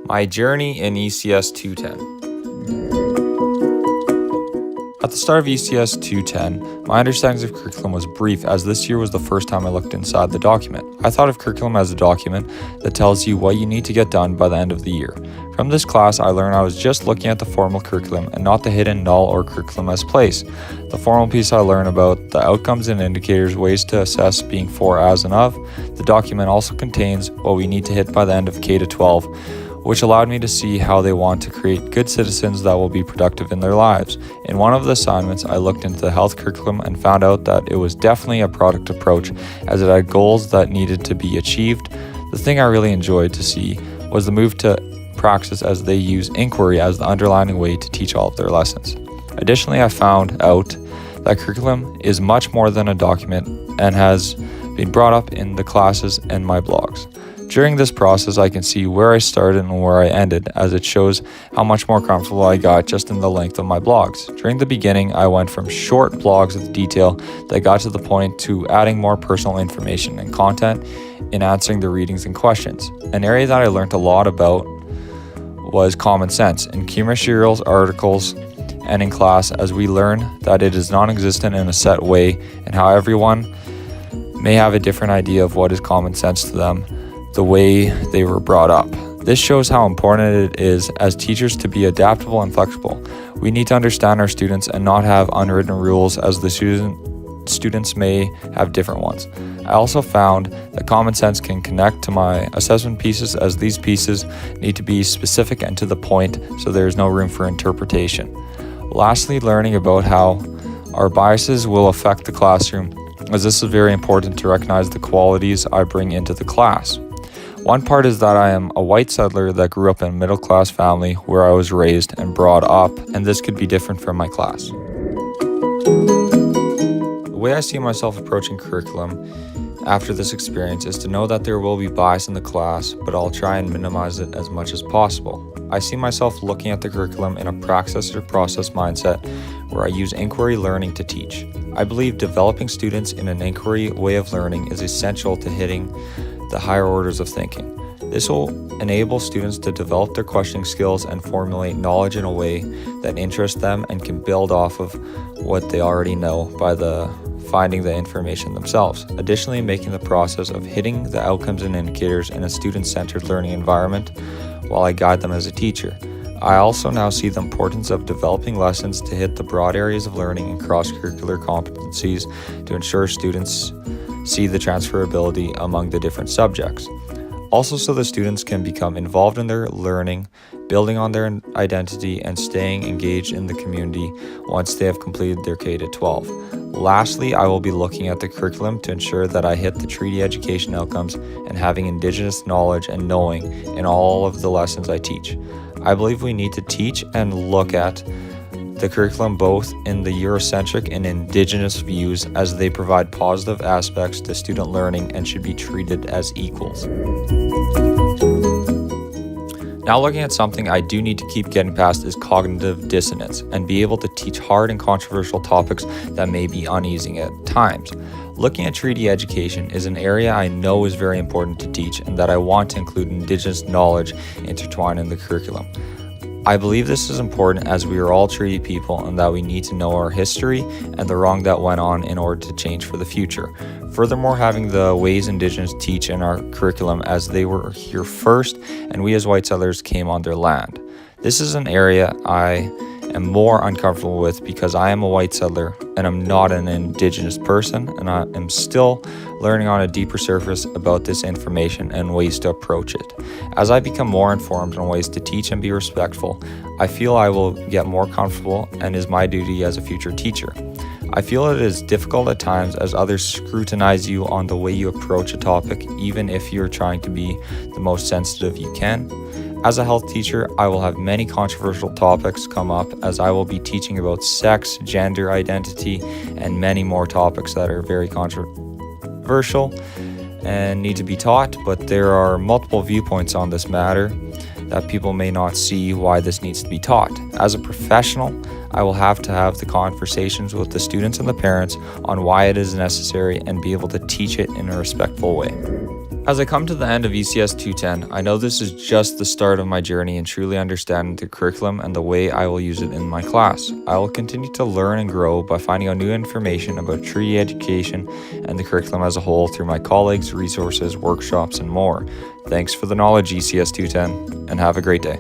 My journey in ECS 210. At the start of ECS 210, my understanding of curriculum was brief, as this year was the first time I looked inside the document. I thought of curriculum as a document that tells you what you need to get done by the end of the year. From this class, I learned I was just looking at the formal curriculum and not the hidden null or curriculum as place. The formal piece I learned about the outcomes and indicators, ways to assess being for, as, and of. The document also contains what we need to hit by the end of K to 12, which allowed me to see how they want to create good citizens that will be productive in their lives. In one of the assignments, I looked into the health curriculum and found out that it was definitely a product approach, as it had goals that needed to be achieved. The thing I really enjoyed to see was the move to praxis, as they use inquiry as the underlying way to teach all of their lessons. Additionally, I found out that curriculum is much more than a document and has been brought up in the classes and my blogs. During this process, I can see where I started and where I ended, as it shows how much more comfortable I got just in the length of my blogs. During the beginning, I went from short blogs with detail that got to the point to adding more personal information and content in answering the readings and questions. An area that I learned a lot about was common sense in key materials, articles, and in class, as we learn that it is non-existent in a set way and how everyone may have a different idea of what is common sense to them, the way they were brought up. This shows how important it is as teachers to be adaptable and flexible. We need to understand our students and not have unwritten rules, as the students may have different ones. I also found that common sense can connect to my assessment pieces, as these pieces need to be specific and to the point, so there is no room for interpretation. Lastly, learning about how our biases will affect the classroom, as this is very important to recognize the qualities I bring into the class. One part is that I am a white settler that grew up in a middle-class family where I was raised and brought up, and this could be different from my class. The way I see myself approaching curriculum after this experience is to know that there will be bias in the class, but I'll try and minimize it as much as possible. I see myself looking at the curriculum in a praxis or process mindset where I use inquiry learning to teach. I believe developing students in an inquiry way of learning is essential to hitting the higher orders of thinking. This will enable students to develop their questioning skills and formulate knowledge in a way that interests them and can build off of what they already know by finding the information themselves. Additionally, making the process of hitting the outcomes and indicators in a student-centered learning environment while I guide them as a teacher. I also now see the importance of developing lessons to hit the broad areas of learning and cross-curricular competencies to ensure students see the transferability among the different subjects. Also, so the students can become involved in their learning, building on their identity, and staying engaged in the community once they have completed their K to 12. Lastly, I will be looking at the curriculum to ensure that I hit the treaty education outcomes and having Indigenous knowledge and knowing in all of the lessons I teach. I believe we need to teach and look at the curriculum both in the Eurocentric and Indigenous views, as they provide positive aspects to student learning and should be treated as equals. Now, looking at something I do need to keep getting past is cognitive dissonance, and be able to teach hard and controversial topics that may be uneasy at times. Looking at treaty education is an area I know is very important to teach, and that I want to include Indigenous knowledge intertwined in the curriculum. I believe this is important, as we are all treaty people and that we need to know our history and the wrong that went on in order to change for the future. Furthermore, having the ways Indigenous teach in our curriculum, as they were here first and we as white settlers came on their land. This is an area I am more uncomfortable with, because I am a white settler and I'm not an Indigenous person, and I am still learning on a deeper surface about this information and ways to approach it. As I become more informed on ways to teach and be respectful, I feel I will get more comfortable, and is my duty as a future teacher. I feel it is difficult at times, as others scrutinize you on the way you approach a topic, even if you're trying to be the most sensitive you can. As a health teacher, I will have many controversial topics come up, as I will be teaching about sex, gender identity, and many more topics that are very controversial and need to be taught, but there are multiple viewpoints on this matter that people may not see why this needs to be taught. As a professional, I will have to have the conversations with the students and the parents on why it is necessary, and be able to teach it in a respectful way. As I come to the end of ECS 210, I know this is just the start of my journey in truly understanding the curriculum and the way I will use it in my class. I will continue to learn and grow by finding out new information about tree education and the curriculum as a whole through my colleagues, resources, workshops, and more. Thanks for the knowledge, ECS 210, and have a great day.